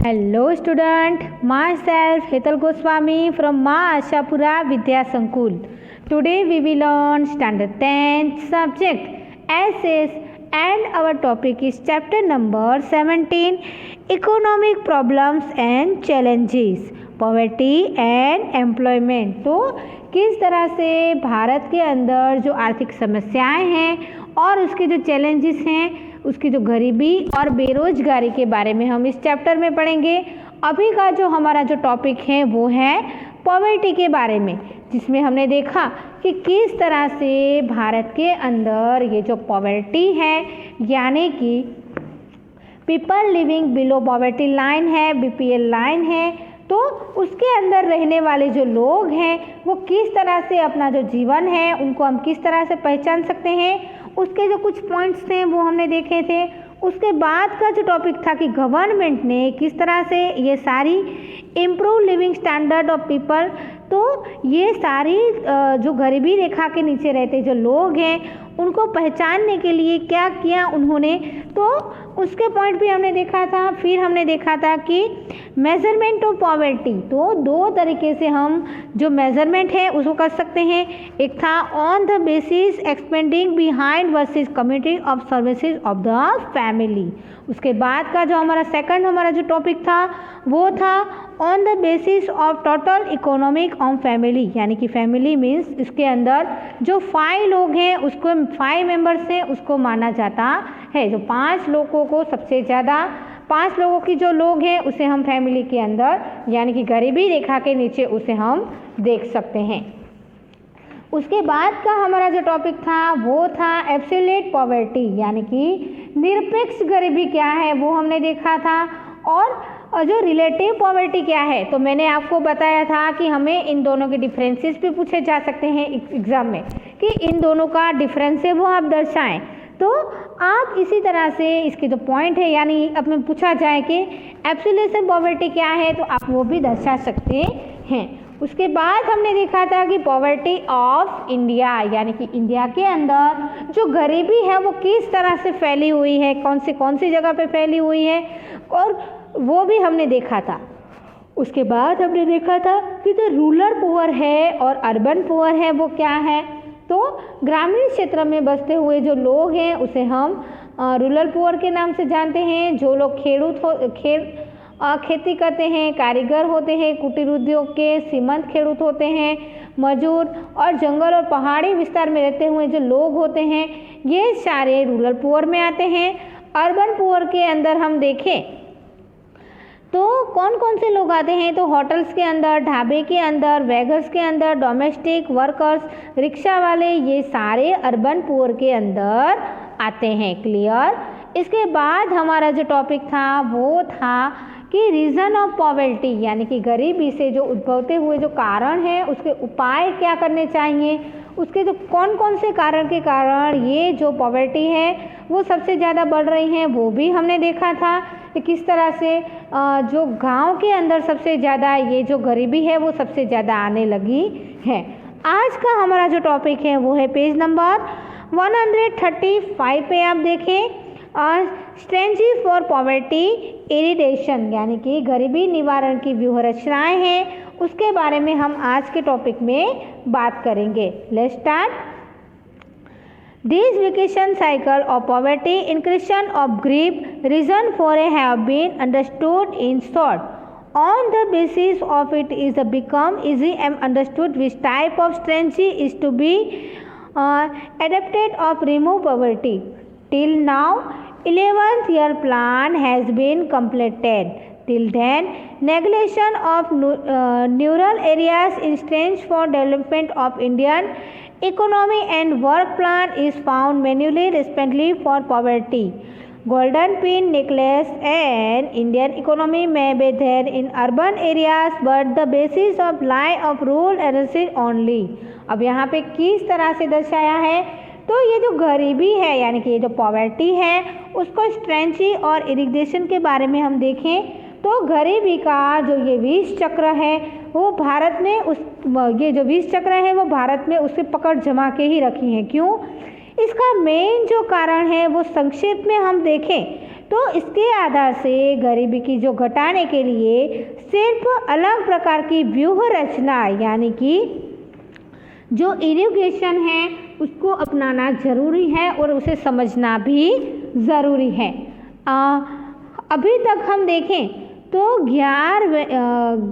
Hello student, myself Hetal Goswami from Ma Ashapura Vidya Sankul. Today we will learn standard 10 subject essays and our topic is chapter number 17 economic problems and challenges, poverty and employment. तो किस तरह से भारत के अंदर जो आर्थिक समस्याएं हैं और उसके जो चैलेंजेस हैं उसकी जो गरीबी और बेरोजगारी के बारे में हम इस चैप्टर में पढ़ेंगे। अभी का जो हमारा जो टॉपिक है वो है पॉवर्टी के बारे में, जिसमें हमने देखा कि किस तरह से भारत के अंदर ये जो पॉवर्टी है यानी कि people living below poverty line है, बीपीएल लाइन है, तो उसके अंदर रहने वाले जो लोग हैं वो किस तरह से अपना जो जीवन है उनको हम किस तरह से पहचान सकते हैं, उसके जो कुछ पॉइंट्स थे वो हमने देखे थे। उसके बाद का जो टॉपिक था कि गवर्नमेंट ने किस तरह से ये सारी improve living standard of people, तो ये सारी जो गरीबी रेखा के नीचे रहते जो लोग हैं उनको पहचानने के लिए क्या किया उन्होंने, तो उसके पॉइंट भी हमने देखा था। फिर हमने देखा था कि मेजरमेंट ऑफ पॉवर्टी, तो दो तरीके से हम जो मेजरमेंट है उसको कर सकते हैं। एक था on the basis expanding behind versus community of services of the family. उसके बाद का जो हमारा सेकंड हमारा जो टॉपिक था वो था on the basis of total economic of family, यानी कि फैमिली मीन्स इसके अंदर जो 5 लोग हैं उसको 5 मेंबर्स हैं उसको माना जाता है। जो 5 लोगों को सबसे ज़्यादा 5 लोगों की जो लोग हैं उसे हम फैमिली के अंदर यानी कि गरीबी रेखा के नीचे उसे हम देख सकते हैं। उसके बाद का हमारा जो टॉपिक था वो था एब्सोल्यूट पॉवर्टी, यानी कि निरपेक्ष गरीबी क्या है वो हमने देखा था। और जो रिलेटिव पॉवर्टी क्या है, तो मैंने आपको बताया था कि हमें इन दोनों के डिफरेंसेस भी पूछे जा सकते हैं एग्जाम में, कि इन दोनों का डिफरेंस है वो आप दर्शाएं। तो आप इसी तरह से इसके जो पॉइंट है यानी अब में पूछा जाए कि एब्सोल्यूट पॉवर्टी क्या है तो आप वो भी दर्शा सकते हैं। उसके बाद हमने देखा था कि पॉवर्टी ऑफ इंडिया, यानी कि इंडिया के अंदर जो गरीबी है वो किस तरह से फैली हुई है, कौन सी जगह पे फैली हुई है, और वो भी हमने देखा था। उसके बाद हमने देखा था कि जो रूरल पुअर है और अर्बन पुअर है वो क्या है, तो ग्रामीण क्षेत्र में बसते हुए जो लोग हैं उसे हम रूरल पुअर के नाम से जानते हैं। जो लोग खेती करते हैं, कारीगर होते हैं, कुटीर उद्योग के सीमंत खेडूत होते हैं, मजूर और जंगल और पहाड़ी विस्तार में रहते हुए जो लोग होते हैं ये सारे रूरल पुअर में आते हैं। अर्बन पुअर के अंदर हम देखें तो कौन कौन से लोग आते हैं, तो होटल्स के अंदर, ढाबे के अंदर, वेगर्स के अंदर, डोमेस्टिक वर्कर्स, रिक्शा वाले, ये सारे अर्बन पुअर के अंदर आते हैं। क्लियर। इसके बाद हमारा जो टॉपिक था वो था कि रीज़न ऑफ पॉवर्टी, यानी कि गरीबी से जो उद्भवते हुए जो कारण हैं उसके उपाय क्या करने चाहिए, उसके जो कौन कौन से कारण के कारण ये जो पॉवर्टी है वो सबसे ज़्यादा बढ़ रही हैं वो भी हमने देखा था कि किस तरह से जो गांव के अंदर सबसे ज़्यादा ये जो गरीबी है वो सबसे ज़्यादा आने लगी है। आज का हमारा जो टॉपिक है वो है पेज नंबर 135 पे आप देखें, स्ट्रेटजी फॉर पॉवर्टी इरिडेशन, यानी कि गरीबी निवारण की व्यूह रचनाएँ हैं, उसके बारे में हम आज के टॉपिक में बात करेंगे। Let's start. This vacation cycle of poverty, increase of grief, reason for it have been understood in short. On the basis of it is become easy and understood which type of strategy is to be adapted of remove poverty. Till now, 11th year plan has been completed. Till then, neglection of neural areas in strength for development of Indian economy and work plan is found manually respectively for poverty. Golden pin necklace and Indian economy may be there in urban areas but the basis of lie of rural areas only. अब यहाँ पे किस तरह से दर्शाया है, तो ये जो गरीबी है यानी कि ये जो पॉवर्टी है उसको स्ट्रेटजी और इरिगेशन के बारे में हम देखें तो गरीबी का जो ये 20 चक्र है वो भारत में ये जो 20 चक्र है वो भारत में उससे पकड़ जमा के ही रखी हैं। क्यों? इसका मेन जो कारण है वो संक्षेप में हम देखें तो इसके आधार से गरीबी की जो घटाने के लिए सिर्फ अलग प्रकार की व्यूह रचना यानी कि जो इरिगेशन है उसको अपनाना ज़रूरी है और उसे समझना भी ज़रूरी है। अभी तक हम देखें तो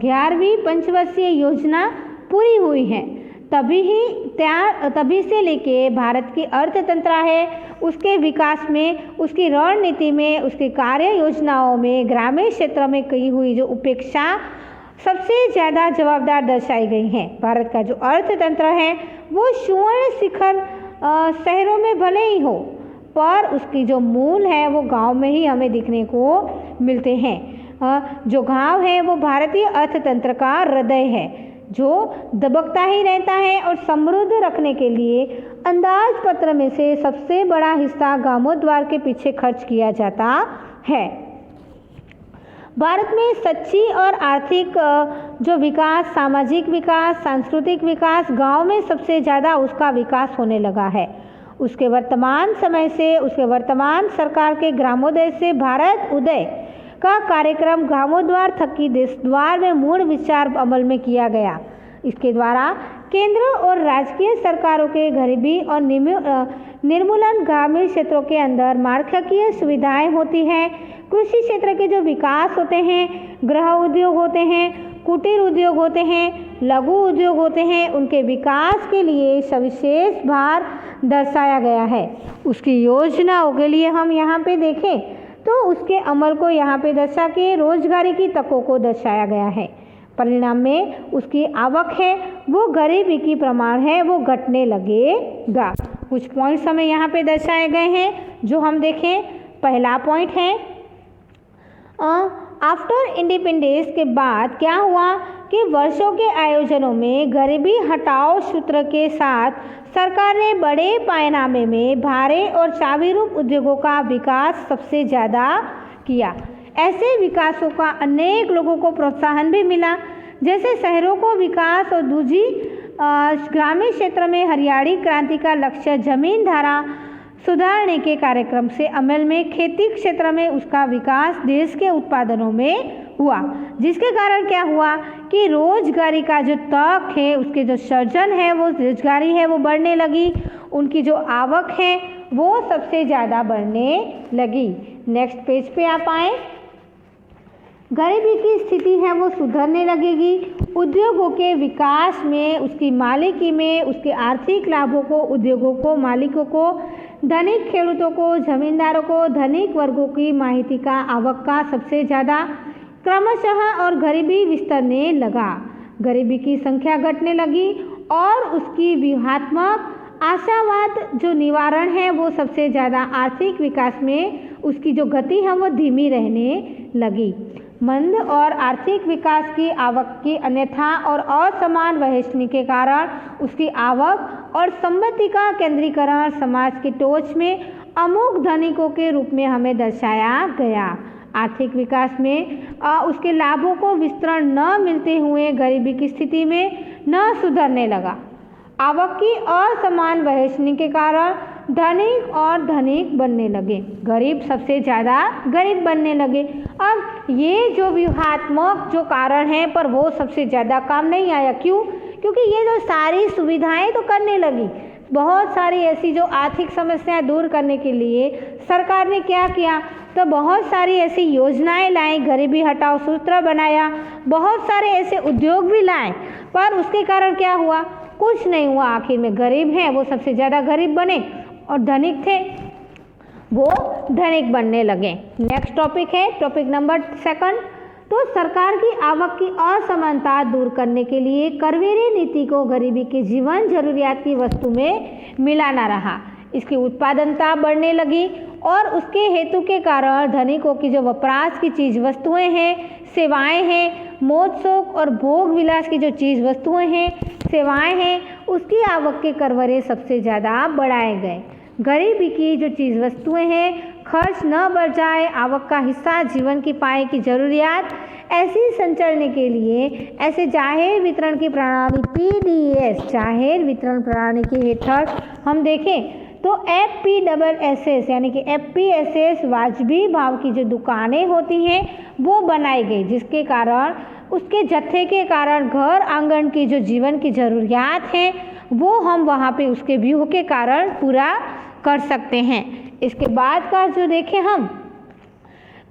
11वीं पंचवर्षीय योजना पूरी हुई है। तभी से लेके भारत की अर्थतंत्र है उसके विकास में, उसकी रणनीति में, उसकी कार्य योजनाओं में ग्रामीण क्षेत्र में की हुई जो उपेक्षा सबसे ज़्यादा जवाबदार दर्शाई गई हैं। भारत का जो अर्थतंत्र है वो स्वर्ण शिखर शहरों में भले ही हो पर उसकी जो मूल है वो गांव में ही हमें दिखने को मिलते हैं। जो गांव है वो भारतीय अर्थतंत्र का हृदय है जो दबकता ही रहता है और समृद्ध रखने के लिए अंदाजपत्र में से सबसे बड़ा हिस्सा गामोद्वार के पीछे खर्च किया जाता है। भारत में सच्ची और आर्थिक जो विकास, सामाजिक विकास, सांस्कृतिक विकास गांव में सबसे ज़्यादा उसका विकास होने लगा है। उसके वर्तमान समय से, उसके वर्तमान सरकार के ग्रामोदय से भारत उदय का कार्यक्रम ग्रामोद्वार थकी देशद्वार में मूल विचार अमल में किया गया। इसके द्वारा केंद्र और राज्य सरकारों के गरीबी और निर्मूलन ग्रामीण क्षेत्रों के अंदर माળખાકીય सुविधाएं होती हैं। कृषि क्षेत्र के जो विकास होते हैं, गृह उद्योग होते हैं, कुटीर उद्योग होते हैं, लघु उद्योग होते हैं, उनके विकास के लिए सविशेष भार दर्शाया गया है। उसकी योजनाओं के लिए हम यहाँ पे देखें तो उसके अमल को यहाँ पे दर्शा के रोजगारी की तकों को दर्शाया गया है। परिणाम में उसकी आवक है वो गरीबी की प्रमाण है वो घटने लगेगा। कुछ पॉइंट्स हमें यहाँ पे दर्शाए गए हैं जो हम देखें। पहला पॉइंट है आफ्टर इंडिपेंडेंस के बाद क्या हुआ कि वर्षों के आयोजनों में गरीबी हटाओ सूत्र के साथ सरकार ने बड़े पैमाने में भारे और चाबी रूप उद्योगों का विकास सबसे ज़्यादा किया। ऐसे विकासों का अनेक लोगों को प्रोत्साहन भी मिला, जैसे शहरों को विकास और दूसरी ग्रामीण क्षेत्र में हरियाली क्रांति का लक्ष्य जमीन धारा सुधारने के कार्यक्रम से अमल में खेती क्षेत्र में उसका विकास देश के उत्पादनों में हुआ, जिसके कारण क्या हुआ कि रोजगारी का जो तक है उसके जो सर्जन है वो रोजगारी है वो बढ़ने लगी, उनकी जो आवक है वो सबसे ज़्यादा बढ़ने लगी। नेक्स्ट पेज पे आप आए। गरीबी की स्थिति है वो सुधरने लगेगी। उद्योगों के विकास में, उसकी मालिकी में, उसके आर्थिक लाभों को उद्योगों को, मालिकों को, धनिक खेडूतों को, जमींदारों को, धनिक वर्गों की माहिती का आवक का सबसे ज़्यादा क्रमशः और गरीबी विस्तरने लगा। गरीबी की संख्या घटने लगी और उसकी व्यूहात्मक आशावाद जो निवारण है वो सबसे ज़्यादा आर्थिक विकास में उसकी जो गति है वो धीमी रहने लगी। मंद और आर्थिक विकास की आवक की अन्यथा और असमान वहेचनी के कारण उसकी आवक और संपत्ति का केंद्रीकरण समाज की टोच में अमुक धनिकों के रूप में हमें दर्शाया गया। आर्थिक विकास में उसके लाभों को विस्तरण न मिलते हुए गरीबी की स्थिति में न सुधरने लगा। आवक की असमान वहेचनी के कारण धनिक और धनिक बनने लगे, गरीब सबसे ज़्यादा गरीब बनने लगे। अब ये जो व्यूहात्मक जो कारण है पर वो सबसे ज़्यादा काम नहीं आया। क्यों? क्योंकि ये जो सारी सुविधाएं तो करने लगी, बहुत सारी ऐसी जो आर्थिक समस्याएं दूर करने के लिए सरकार ने क्या किया, तो बहुत सारी ऐसी योजनाएं लाई, गरीबी हटाओ सूत्र बनाया, बहुत सारे ऐसे उद्योग भी लाए, पर उसके कारण क्या हुआ? कुछ नहीं हुआ। आखिर में गरीब हैं वो सबसे ज़्यादा गरीब बने और धनिक थे वो धनिक बनने लगे। नेक्स्ट टॉपिक है टॉपिक नंबर 2। तो सरकार की आवक की असमानता दूर करने के लिए करवेरे नीति को गरीबी की जीवन जरूरियात की वस्तु में मिलाना रहा। इसकी उत्पादनता बढ़ने लगी और उसके हेतु के कारण धनिकों की जो वपराश की चीज़ वस्तुएं हैं, सेवाएं हैं, मौज शौक और भोग विलास की जो चीज़ वस्तुएं हैं, सेवाएं हैं, उसकी आवक के करवरे सबसे ज़्यादा बढ़ाए गए। गरीबी की जो चीज़ वस्तुएं हैं खर्च न बढ़ जाए, आवक का हिस्सा जीवन की पाए की जरूरियात ऐसी संचरने के लिए ऐसे जाहिर वितरण की प्रणाली PDS जाहिर वितरण प्रणाली के हेठળ हम देखें तो FPSS यानी कि FPSS वाजबी भाव की जो दुकानें होती हैं वो बनाई गई, जिसके कारण उसके जत्थे के कारण घर आंगन की जो जीवन की ज़रूरियात हैं वो हम वहाँ पे उसके व्यू के कारण पूरा कर सकते हैं। इसके बाद का जो देखें हम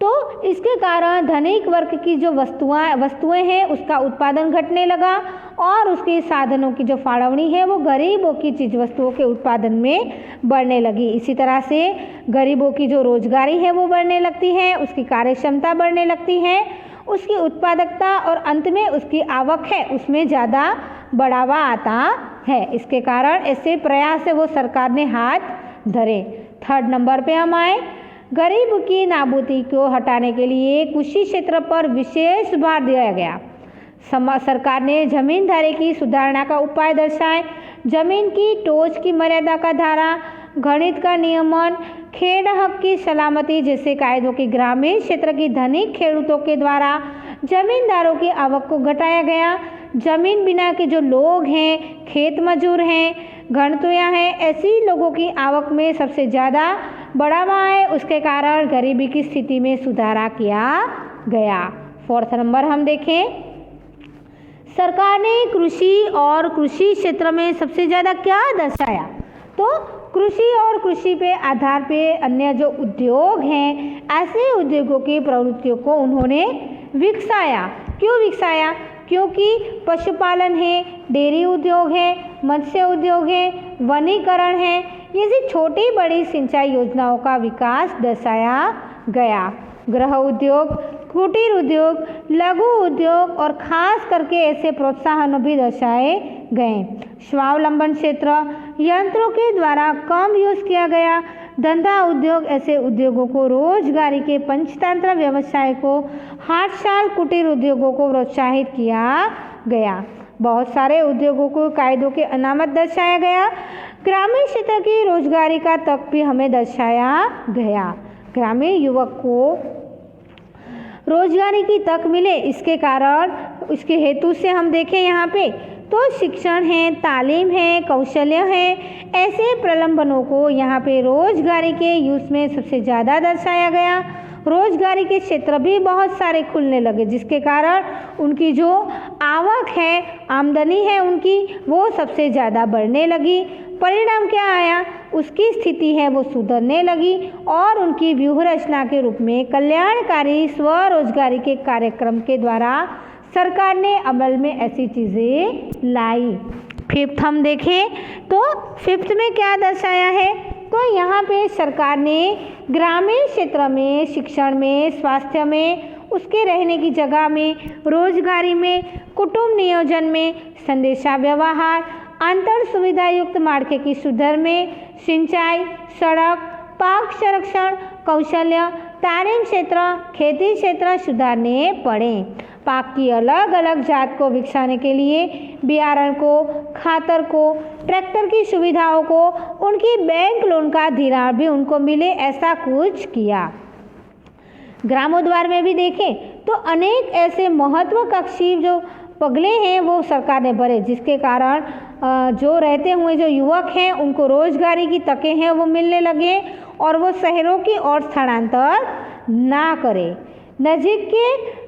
तो इसके कारण धनिक वर्ग की जो वस्तुएं हैं उसका उत्पादन घटने लगा और उसके साधनों की जो फाड़वनी है वो गरीबों की चीज़ वस्तुओं के उत्पादन में बढ़ने लगी। इसी तरह से गरीबों की जो रोजगारी है वो बढ़ने लगती है, उसकी कार्यक्षमता बढ़ने लगती है, उसकी उत्पादकता और अंत में उसकी आवक है उसमें ज़्यादा बढ़ावा आता है। इसके कारण ऐसे प्रयास से वो सरकार ने हाथ धरे। 3rd नंबर पे हम आए, गरीब की नाबूदी को हटाने के लिए कृषि क्षेत्र पर विशेष भार दिया गया। सरकार ने जमींदारी की सुधारना का उपाय दर्शाए, जमीन की टोच की मर्यादा का धारा, गणित का नियमन, खेड हक की सलामती जैसे कायदों की ग्रामीण क्षेत्र की धनिक खेडूतों के द्वारा जमींदारों की आवक को घटाया गया। जमीन बिना के जो लोग हैं, खेत मजूर हैं, गणतुया हैं, ऐसी लोगों की आवक में सबसे ज़्यादा बढ़ावा है, उसके कारण गरीबी की स्थिति में सुधारा किया गया। 4th नंबर हम देखें, सरकार ने कृषि और कृषि क्षेत्र में सबसे ज़्यादा क्या दर्शाया, तो कृषि और कृषि पे आधार पे अन्य जो उद्योग हैं ऐसे उद्योगों की प्रवृत्तियों को उन्होंने विकसाया। क्यों विकसाया? क्योंकि पशुपालन है, डेयरी उद्योग है, मत्स्य उद्योग है, वनीकरण है, जैसी छोटी बड़ी सिंचाई योजनाओं का विकास दर्शाया गया। गृह उद्योग, कुटीर उद्योग, लघु उद्योग और खास करके ऐसे प्रोत्साहन भी दर्शाए गए। स्वावलंबन क्षेत्र, यंत्रों के द्वारा कम यूज किया गया धंधा उद्योग, ऐसे उद्योगों को रोजगारी के पंचतंत्र व्यवसाय को हाटशाल कुटीर उद्योगों को प्रोत्साहित किया गया। बहुत सारे उद्योगों को कायदों के अनामत दर्शाया गया। ग्रामीण क्षेत्र की रोजगारी का तक भी हमें दर्शाया गया। ग्रामीण युवक को रोजगारी की तक मिले, इसके कारण इसके हेतु से हम देखें यहाँ पे तो शिक्षण है, तालीम है, कौशल्य है, ऐसे प्रलंबनों को यहाँ पे रोजगारी के यूज में सबसे ज़्यादा दर्शाया गया। रोजगारी के क्षेत्र भी बहुत सारे खुलने लगे, जिसके कारण उनकी जो आवक है, आमदनी है उनकी, वो सबसे ज़्यादा बढ़ने लगी। परिणाम क्या आया? उसकी स्थिति है वो सुधरने लगी और उनकी व्यूह रचना के रूप में कल्याणकारी स्वरोजगारी के कार्यक्रम के द्वारा सरकार ने अमल में ऐसी चीज़ें लाई। 5th हम देखें तो 5th में क्या दर्शाया है, तो यहाँ पे सरकार ने ग्रामीण क्षेत्र में शिक्षण में, स्वास्थ्य में, उसके रहने की जगह में, रोजगारी में, कुटुंब नियोजन में, संदेशा व्यवहार, अंतर सुविधा युक्त मार्के की सुधार में, सिंचाई, सड़क, पाक संरक्षण, कौशल्य, तालीम क्षेत्र, खेती क्षेत्र सुधारने पड़े। पाक की अलग अलग जात को विकसाने के लिए बियारण को, खातर को, ट्रैक्टर की सुविधाओं को, उनकी बैंक लोन का धिराण भी उनको मिले, ऐसा कुछ किया। ग्रामोद्वार में भी देखें तो अनेक ऐसे महत्वाकांक्षी जो पगले हैं वो सरकार ने भरे, जिसके कारण जो रहते हुए जो युवक हैं उनको रोजगारी की तकें हैं वो मिलने लगे और वो शहरों की ओर स्थानांतर ना करें। नज़दीक के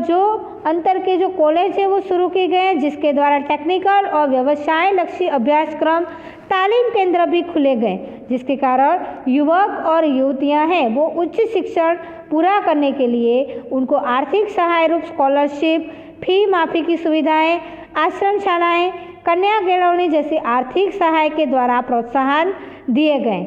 जो अंतर के जो कॉलेज है वो शुरू किए गए, जिसके द्वारा टेक्निकल और व्यवसाय लक्षी अभ्यासक्रम, तालीम केंद्र भी खुले गए, जिसके कारण युवक और युवतियां हैं वो उच्च शिक्षण पूरा करने के लिए उनको आर्थिक सहाय रूप स्कॉलरशिप, फी माफ़ी की सुविधाएं, आश्रमशालाएं, कन्या केळवणी जैसी आर्थिक सहाय के द्वारा प्रोत्साहन दिए गए।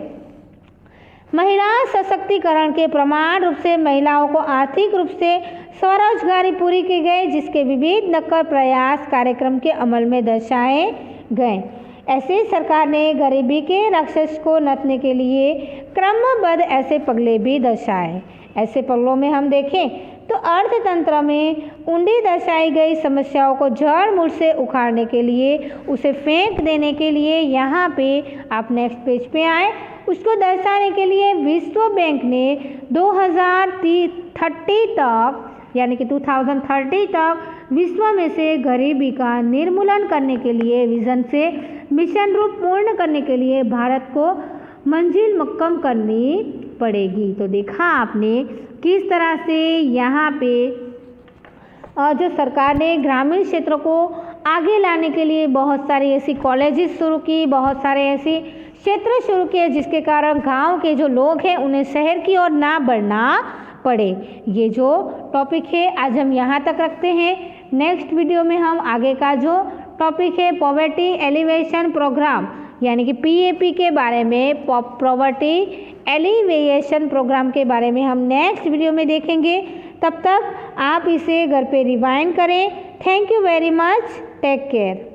महिला सशक्तिकरण के प्रमाण रूप से महिलाओं को आर्थिक रूप से स्वरोजगारी पूरी की गई, जिसके विविध नक्कड़ प्रयास कार्यक्रम के अमल में दर्शाए गए। ऐसे सरकार ने गरीबी के राक्षस को नथने के लिए क्रमबद्ध ऐसे पगले भी दर्शाए। ऐसे पगलों में हम देखें तो अर्थतंत्र में उंडी दर्शाई गई समस्याओं को जड़ मूल से उखाड़ने के लिए, उसे फेंक देने के लिए, यहाँ पे आप नेक्स्ट पेज पे आए, उसको दर्शाने के लिए विश्व बैंक ने 2030 तक यानी कि 2030 तक विश्व में से गरीबी का निर्मूलन करने के लिए विजन से मिशन रूप पूर्ण करने के लिए भारत को मंजिल कम करनी पड़ेगी। तो देखा आपने किस तरह से यहाँ पे जो सरकार ने ग्रामीण क्षेत्रों को आगे लाने के लिए बहुत सारी ऐसी कॉलेजेस शुरू की, बहुत सारे ऐसे क्षेत्र शुरू किए जिसके कारण गांव के जो लोग हैं उन्हें शहर की ओर ना बढ़ना पड़े। ये जो टॉपिक है आज हम यहाँ तक रखते हैं। नेक्स्ट वीडियो में हम आगे का जो टॉपिक है पॉवर्टी एलिवेशन प्रोग्राम यानी कि PAP के बारे में, पॉवर्टी एलिवेशन प्रोग्राम के बारे में हम नेक्स्ट वीडियो में देखेंगे। तब तक आप इसे घर पे रिवाइंड करें। Thank you very much, take care.